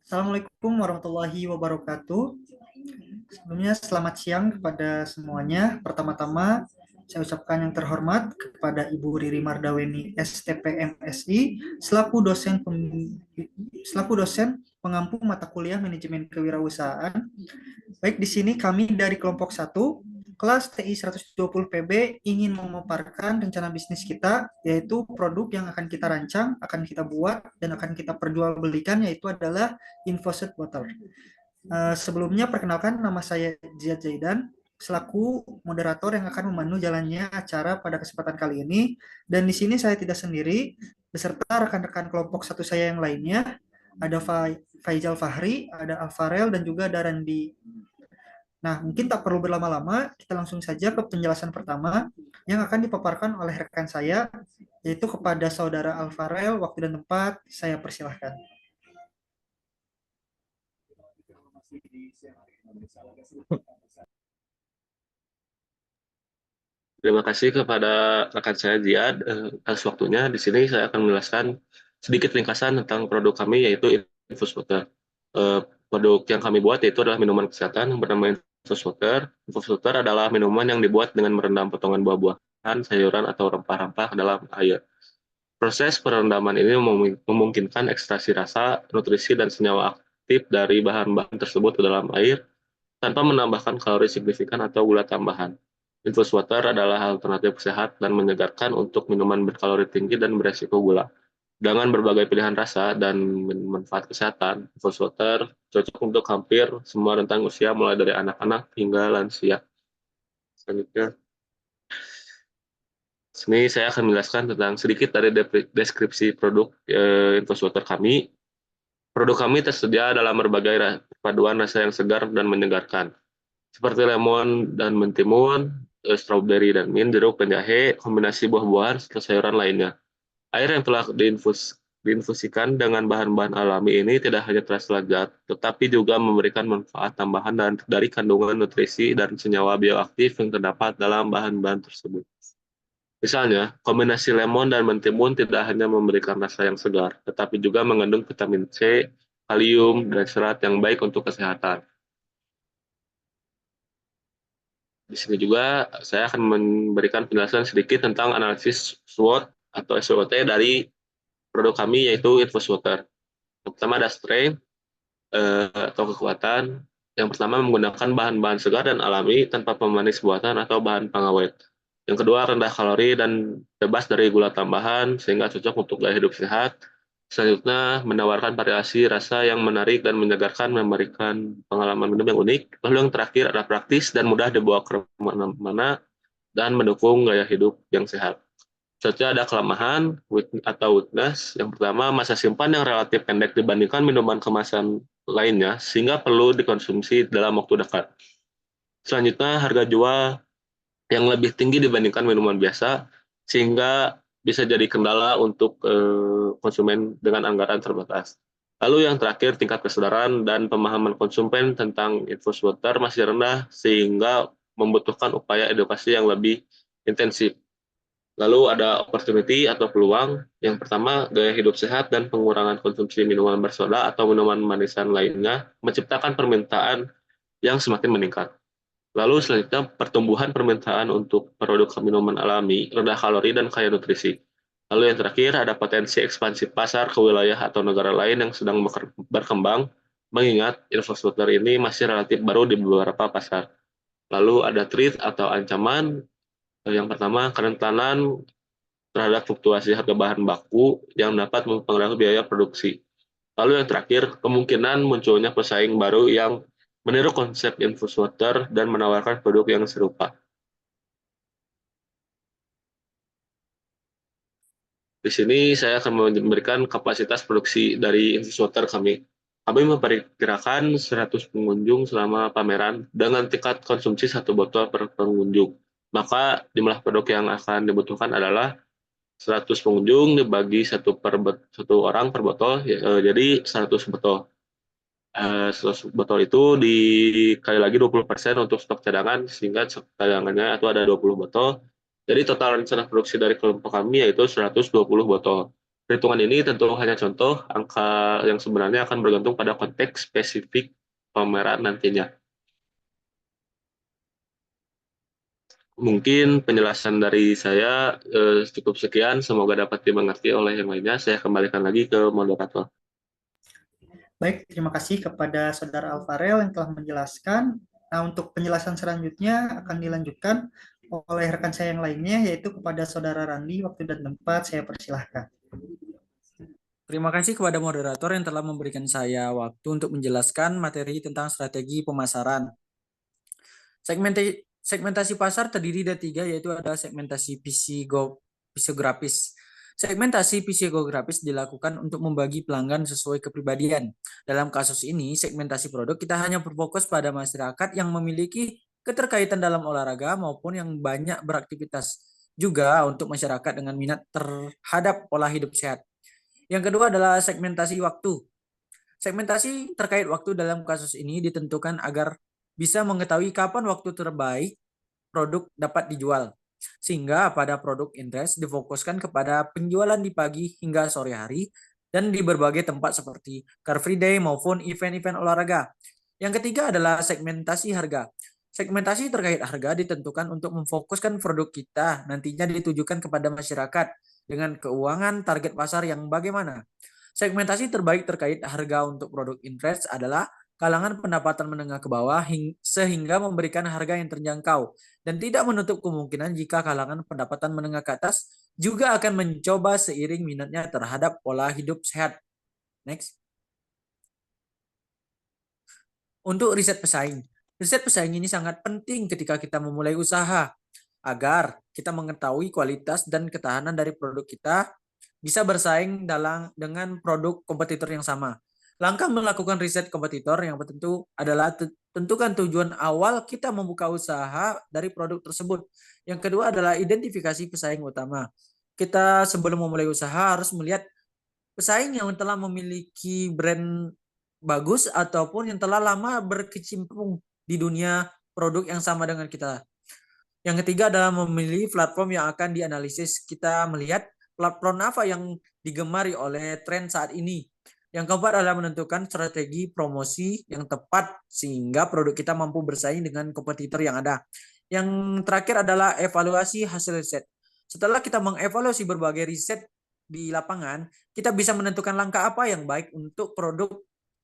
Assalamualaikum warahmatullahi wabarakatuh. Sebelumnya selamat siang kepada semuanya. Pertama-tama saya ucapkan yang terhormat kepada Ibu Riri Mardaweni STP MSI selaku dosen pengampu mata kuliah manajemen kewirausahaan. Baik, di sini kami dari kelompok 1 kelas TI 120 PB ingin memaparkan rencana bisnis kita, yaitu produk yang akan kita rancang, akan kita buat, dan akan kita perjualbelikan, yaitu adalah InfoSeed Water. Sebelumnya perkenalkan, nama saya Ziad Zaidan selaku moderator yang akan memandu jalannya acara pada kesempatan kali ini. Dan di sini saya tidak sendiri, beserta rekan-rekan kelompok 1 saya yang lainnya. Ada Faizal Fahri, ada Alfarel, dan juga ada Randi. Nah, mungkin tak perlu berlama-lama, kita langsung saja ke penjelasan pertama yang akan dipaparkan oleh rekan saya, yaitu kepada saudara Alfarel. Waktu dan tempat saya persilahkan. Terima kasih kepada rekan saya Ziad atas waktunya. Di sini saya akan menjelaskan sedikit ringkasan tentang produk kami, yaitu Infus Water. Produk yang kami buat yaitu adalah minuman kesehatan yang bernama Infus Water. Infus Water adalah minuman yang dibuat dengan merendam potongan buah-buahan, sayuran, atau rempah-rempah ke dalam air. Proses perendaman ini memungkinkan ekstraksi rasa, nutrisi, dan senyawa aktif dari bahan-bahan tersebut ke dalam air tanpa menambahkan kalori signifikan atau gula tambahan. Infus water adalah alternatif sehat dan menyegarkan untuk minuman berkalori tinggi dan beresiko gula. Dengan berbagai pilihan rasa dan manfaat kesehatan, infus water cocok untuk hampir semua rentang usia mulai dari anak-anak hingga lansia. Selanjutnya, sini saya akan menjelaskan tentang sedikit dari deskripsi produk infus water kami. Produk kami tersedia dalam berbagai paduan rasa yang segar dan menyegarkan, seperti lemon dan mentimun, strawberry dan mint, jeruk dan jahe, kombinasi buah-buahan serta sayuran lainnya. Air yang telah diinfusikan dengan bahan-bahan alami ini tidak hanya terasa lezat, tetapi juga memberikan manfaat tambahan dari kandungan nutrisi dan senyawa bioaktif yang terdapat dalam bahan-bahan tersebut. Misalnya, kombinasi lemon dan mentimun tidak hanya memberikan rasa yang segar, tetapi juga mengandung vitamin C, kalium, dan serat yang baik untuk kesehatan. Di sini juga saya akan memberikan penjelasan sedikit tentang analisis SWOT atau SWOT dari produk kami, yaitu Infus Water. Yang pertama ada strength atau kekuatan. Yang pertama menggunakan bahan-bahan segar dan alami tanpa pemanis buatan atau bahan pengawet. Yang kedua rendah kalori dan bebas dari gula tambahan sehingga cocok untuk gaya hidup sehat. Selanjutnya menawarkan variasi rasa yang menarik dan menyegarkan, memberikan pengalaman minum yang unik. Lalu yang terakhir ada praktis dan mudah dibawa ke mana-mana dan mendukung gaya hidup yang sehat. Selanjutnya ada kelemahan atau weakness. Yang pertama, masa simpan yang relatif pendek dibandingkan minuman kemasan lainnya, sehingga perlu dikonsumsi dalam waktu dekat. Selanjutnya, harga jual yang lebih tinggi dibandingkan minuman biasa, sehingga bisa jadi kendala untuk konsumen dengan anggaran terbatas. Lalu yang terakhir, tingkat kesadaran dan pemahaman konsumen tentang infus water masih rendah, sehingga membutuhkan upaya edukasi yang lebih intensif. Lalu ada opportunity atau peluang. Yang pertama, gaya hidup sehat dan pengurangan konsumsi minuman bersoda atau minuman manisan lainnya menciptakan permintaan yang semakin meningkat. Lalu selanjutnya, pertumbuhan permintaan untuk produk minuman alami, rendah kalori, dan kaya nutrisi. Lalu yang terakhir, ada potensi ekspansi pasar ke wilayah atau negara lain yang sedang berkembang, mengingat infrastruktur ini masih relatif baru di beberapa pasar. Lalu ada threat atau ancaman. Yang pertama, kerentanan terhadap fluktuasi harga bahan baku yang dapat mempengaruhi biaya produksi. Lalu yang terakhir, kemungkinan munculnya pesaing baru yang meniru konsep infus water dan menawarkan produk yang serupa. Di sini saya akan memberikan kapasitas produksi dari infus water kami. Kami memperkirakan 100 pengunjung selama pameran dengan tingkat konsumsi 1 botol per pengunjung. Maka jumlah produk yang akan dibutuhkan adalah 100 pengunjung dibagi satu orang per botol, jadi 100 botol. 100 botol itu dikali lagi 20% untuk stok cadangan, sehingga stok cadangannya itu ada 20 botol. Jadi total rencana produksi dari kelompok kami yaitu 120 botol. Perhitungan ini tentu hanya contoh, angka yang sebenarnya akan bergantung pada konteks spesifik pameran nantinya. Mungkin penjelasan dari saya cukup sekian, semoga dapat dimengerti oleh yang lainnya. Saya kembalikan lagi ke moderator. Baik, terima kasih kepada Saudara Alvarel yang telah menjelaskan. Nah, untuk penjelasan selanjutnya akan dilanjutkan oleh rekan saya yang lainnya, yaitu kepada Saudara Randi. Waktu dan tempat saya persilahkan. Terima kasih kepada moderator yang telah memberikan saya waktu untuk menjelaskan materi tentang strategi pemasaran. Segmentasi pasar terdiri dari 3, yaitu ada segmentasi psikografis. Segmentasi psikografis dilakukan untuk membagi pelanggan sesuai kepribadian. Dalam kasus ini, segmentasi produk kita hanya berfokus pada masyarakat yang memiliki keterkaitan dalam olahraga maupun yang banyak beraktivitas. Juga untuk masyarakat dengan minat terhadap pola hidup sehat. Yang kedua adalah segmentasi waktu. Segmentasi terkait waktu dalam kasus ini ditentukan agar bisa mengetahui kapan waktu terbaik produk dapat dijual. Sehingga pada produk interest difokuskan kepada penjualan di pagi hingga sore hari dan di berbagai tempat seperti Car Free Day maupun event-event olahraga. Yang ketiga adalah segmentasi harga. Segmentasi terkait harga ditentukan untuk memfokuskan produk kita nantinya ditujukan kepada masyarakat dengan keuangan target pasar yang bagaimana. Segmentasi terbaik terkait harga untuk produk interest adalah kalangan pendapatan menengah ke bawah sehingga memberikan harga yang terjangkau dan tidak menutup kemungkinan jika kalangan pendapatan menengah ke atas juga akan mencoba seiring minatnya terhadap pola hidup sehat. Next. Untuk riset pesaing. Riset pesaing ini sangat penting ketika kita memulai usaha agar kita mengetahui kualitas dan ketahanan dari produk kita bisa bersaing dengan produk kompetitor yang sama. Langkah melakukan riset kompetitor yang tentu adalah tentukan tujuan awal kita membuka usaha dari produk tersebut. Yang kedua adalah identifikasi pesaing utama. Kita sebelum memulai usaha harus melihat pesaing yang telah memiliki brand bagus ataupun yang telah lama berkecimpung di dunia produk yang sama dengan kita. Yang ketiga adalah memilih platform yang akan dianalisis. Kita melihat platform apa yang digemari oleh tren saat ini. Yang keempat adalah menentukan strategi promosi yang tepat sehingga produk kita mampu bersaing dengan kompetitor yang ada. Yang terakhir adalah evaluasi hasil riset. Setelah kita mengevaluasi berbagai riset di lapangan, kita bisa menentukan langkah apa yang baik untuk produk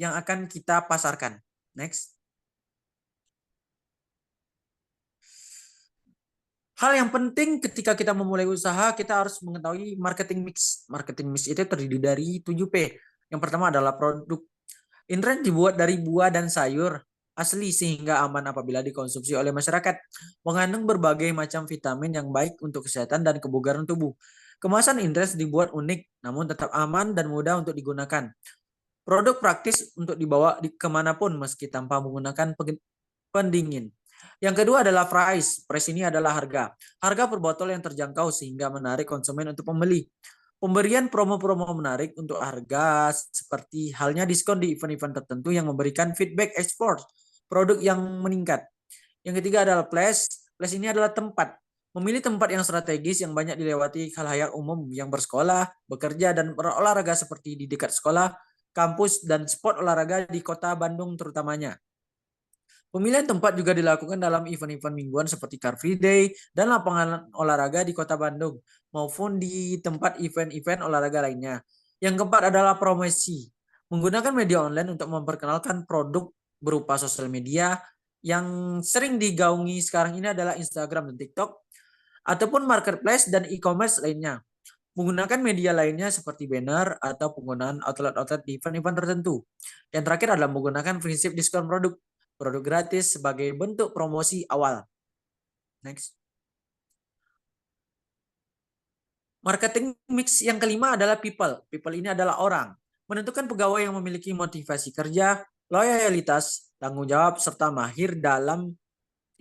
yang akan kita pasarkan. Next. Hal yang penting ketika kita memulai usaha, kita harus mengetahui marketing mix. Marketing mix itu terdiri dari 7P. Yang pertama adalah produk. Internet dibuat dari buah dan sayur asli sehingga aman apabila dikonsumsi oleh masyarakat. Mengandung berbagai macam vitamin yang baik untuk kesehatan dan kebugaran tubuh. Kemasan internet dibuat unik, namun tetap aman dan mudah untuk digunakan. Produk praktis untuk dibawa kemanapun meski tanpa menggunakan pendingin. Yang kedua adalah price. Price ini adalah harga. Harga per botol yang terjangkau sehingga menarik konsumen untuk membeli. Pemberian promo-promo menarik untuk harga seperti halnya diskon di event-event tertentu yang memberikan feedback ekspor produk yang meningkat. Yang ketiga adalah place. Place ini adalah tempat. Memilih tempat yang strategis yang banyak dilewati khalayak umum yang bersekolah, bekerja, dan berolahraga seperti di dekat sekolah, kampus, dan spot olahraga di kota Bandung terutamanya. Pemilihan tempat juga dilakukan dalam event-event mingguan seperti Car Free Day dan lapangan olahraga di Kota Bandung maupun di tempat event-event olahraga lainnya. Yang keempat adalah promosi. Menggunakan media online untuk memperkenalkan produk berupa sosial media yang sering digaungi sekarang ini adalah Instagram dan TikTok ataupun marketplace dan e-commerce lainnya. Menggunakan media lainnya seperti banner atau penggunaan outlet-outlet di event-event tertentu. Yang terakhir adalah menggunakan prinsip diskon produk gratis sebagai bentuk promosi awal. Next. Marketing mix yang kelima adalah people. People ini adalah orang. Menentukan pegawai yang memiliki motivasi kerja, loyalitas, tanggung jawab, serta mahir dalam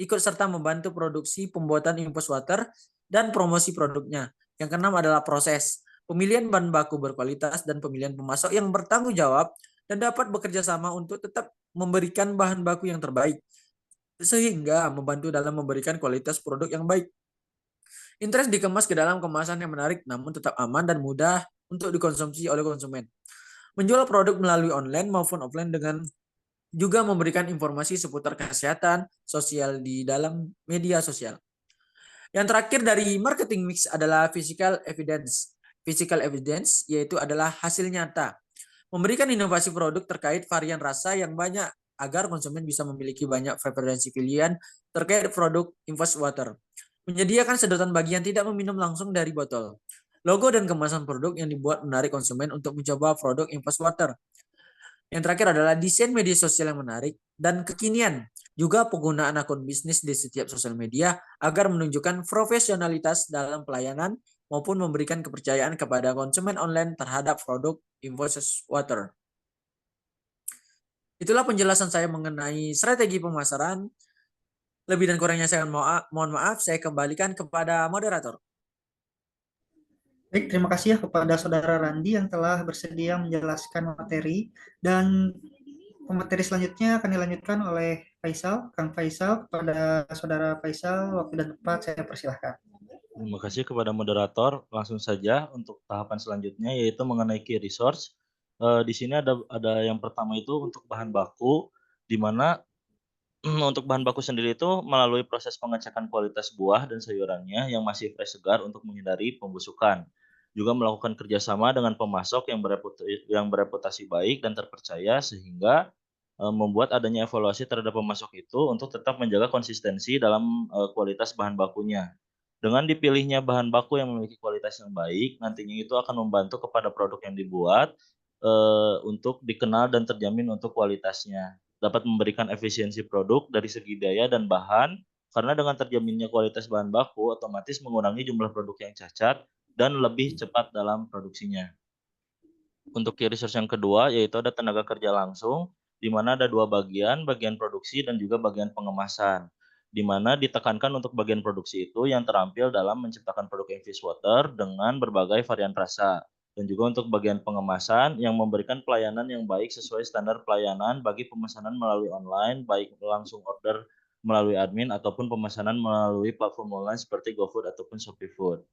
ikut serta membantu produksi pembuatan infus water dan promosi produknya. Yang keenam adalah proses. Pemilihan bahan baku berkualitas dan pemilihan pemasok yang bertanggung jawab dan dapat bekerja sama untuk tetap memberikan bahan baku yang terbaik sehingga membantu dalam memberikan kualitas produk yang baik. Interest dikemas ke dalam kemasan yang menarik namun tetap aman dan mudah untuk dikonsumsi oleh konsumen. Menjual produk melalui online maupun offline dengan juga memberikan informasi seputar kesehatan sosial di dalam media sosial. Yang terakhir dari marketing mix adalah physical evidence. Physical evidence yaitu adalah hasil nyata. Memberikan inovasi produk terkait varian rasa yang banyak agar konsumen bisa memiliki banyak preferensi pilihan terkait produk Infus Water. Menyediakan sedotan bagi yang tidak meminum langsung dari botol. Logo dan kemasan produk yang dibuat menarik konsumen untuk mencoba produk Infus Water. Yang terakhir adalah desain media sosial yang menarik dan kekinian. Juga penggunaan akun bisnis di setiap sosial media agar menunjukkan profesionalitas dalam pelayanan maupun memberikan kepercayaan kepada konsumen online terhadap produk Infus Water. Itulah penjelasan saya mengenai strategi pemasaran. Lebih dan kurangnya saya mohon maaf, saya kembalikan kepada moderator. Baik, terima kasih ya kepada Saudara Randi yang telah bersedia menjelaskan materi, dan pemateri selanjutnya akan dilanjutkan oleh Faisal. Kang Faisal, kepada Saudara Faisal, waktu dan tempat saya persilahkan. Terima kasih kepada moderator. Langsung saja untuk tahapan selanjutnya yaitu mengenai key resource. Di sini ada yang pertama itu untuk bahan baku, di mana untuk bahan baku sendiri itu melalui proses pengecekan kualitas buah dan sayurannya yang masih fresh segar untuk menghindari pembusukan. Juga melakukan kerjasama dengan pemasok yang bereputasi baik dan terpercaya sehingga membuat adanya evaluasi terhadap pemasok itu untuk tetap menjaga konsistensi dalam kualitas bahan bakunya. Dengan dipilihnya bahan baku yang memiliki kualitas yang baik, nantinya itu akan membantu kepada produk yang dibuat untuk dikenal dan terjamin untuk kualitasnya. Dapat memberikan efisiensi produk dari segi daya dan bahan, karena dengan terjaminnya kualitas bahan baku, otomatis mengurangi jumlah produk yang cacat dan lebih cepat dalam produksinya. Untuk key resource yang kedua, yaitu ada tenaga kerja langsung, di mana ada dua bagian produksi dan juga bagian pengemasan. Di mana ditekankan untuk bagian produksi itu yang terampil dalam menciptakan produk Infus Water dengan berbagai varian rasa. Dan juga untuk bagian pengemasan yang memberikan pelayanan yang baik sesuai standar pelayanan bagi pemesanan melalui online, baik langsung order melalui admin ataupun pemesanan melalui platform online seperti GoFood ataupun ShopeeFood.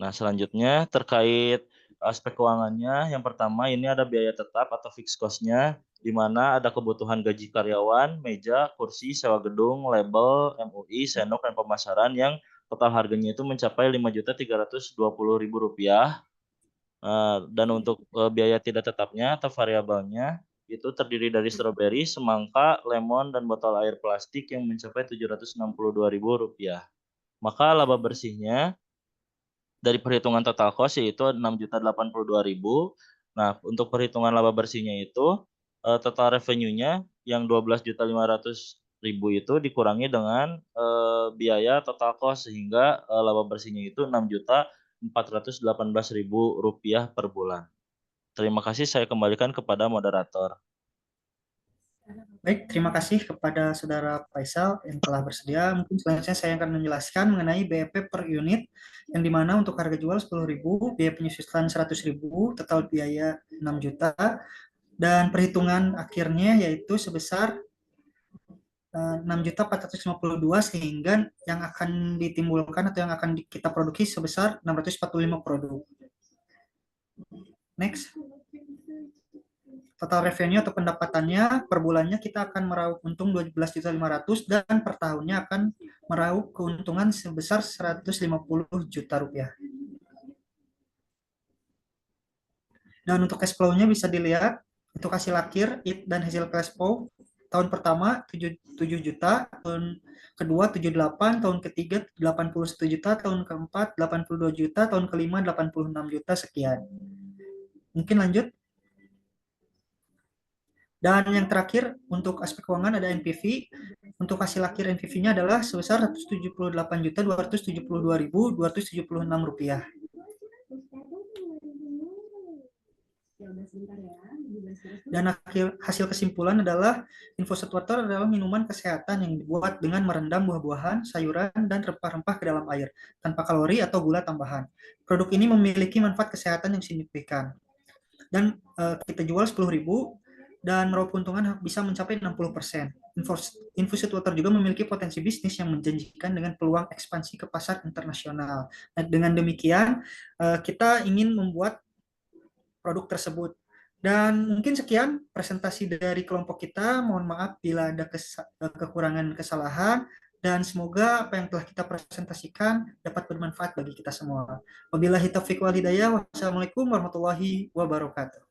Nah, selanjutnya terkait aspek keuangannya, yang pertama ini ada biaya tetap atau fixed cost-nya, di mana ada kebutuhan gaji karyawan, meja, kursi, sewa gedung, label, MUI, senok, dan pemasaran yang total harganya itu mencapai Rp5.320.000. Dan untuk biaya tidak tetapnya atau variabelnya itu terdiri dari stroberi, semangka, lemon, dan botol air plastik yang mencapai Rp762.000. Maka laba bersihnya dari perhitungan total cost yaitu Rp6.082.000. Nah, untuk perhitungan laba bersihnya itu total revenue-nya yang Rp12.500.000 itu dikurangi dengan biaya total cost sehingga laba bersihnya itu Rp6.418.000 per bulan. Terima kasih, saya kembalikan kepada moderator. Baik, terima kasih kepada Saudara Faisal yang telah bersedia. Mungkin selanjutnya saya akan menjelaskan mengenai BEP per unit, yang dimana untuk harga jual 10.000, biaya penyusutan 100.000, total biaya 6 juta, dan perhitungan akhirnya yaitu sebesar 6.452, sehingga yang akan ditimbulkan atau yang akan kita produksi sebesar 645 produk. Next. Total revenue atau pendapatannya per bulannya kita akan meraup untung 12.500.000 dan per tahunnya akan meraup keuntungan sebesar 150 juta rupiah. Dan untuk cash flow-nya bisa dilihat untuk hasil akhir dan hasil cash flow tahun pertama 7 juta, tahun kedua 78, tahun ketiga 81 juta, tahun keempat 82 juta, tahun kelima 86 juta, sekian. Mungkin lanjut. Dan yang terakhir untuk aspek keuangan ada NPV. Untuk hasil akhir NPV-nya adalah sebesar Rp178.272.276. Dan hasil kesimpulan adalah Infus Water adalah minuman kesehatan yang dibuat dengan merendam buah-buahan, sayuran, dan rempah-rempah ke dalam air tanpa kalori atau gula tambahan. Produk ini memiliki manfaat kesehatan yang signifikan. Dan kita jual 10.000. dan meraup keuntungan bisa mencapai 60%. Infusit Water juga memiliki potensi bisnis yang menjanjikan dengan peluang ekspansi ke pasar internasional. Nah, dengan demikian, kita ingin membuat produk tersebut. Dan mungkin sekian presentasi dari kelompok kita. Mohon maaf bila ada kekurangan kesalahan. Dan semoga apa yang telah kita presentasikan dapat bermanfaat bagi kita semua. Wabillahi taufiq wal hidayah. Wassalamualaikum warahmatullahi wabarakatuh.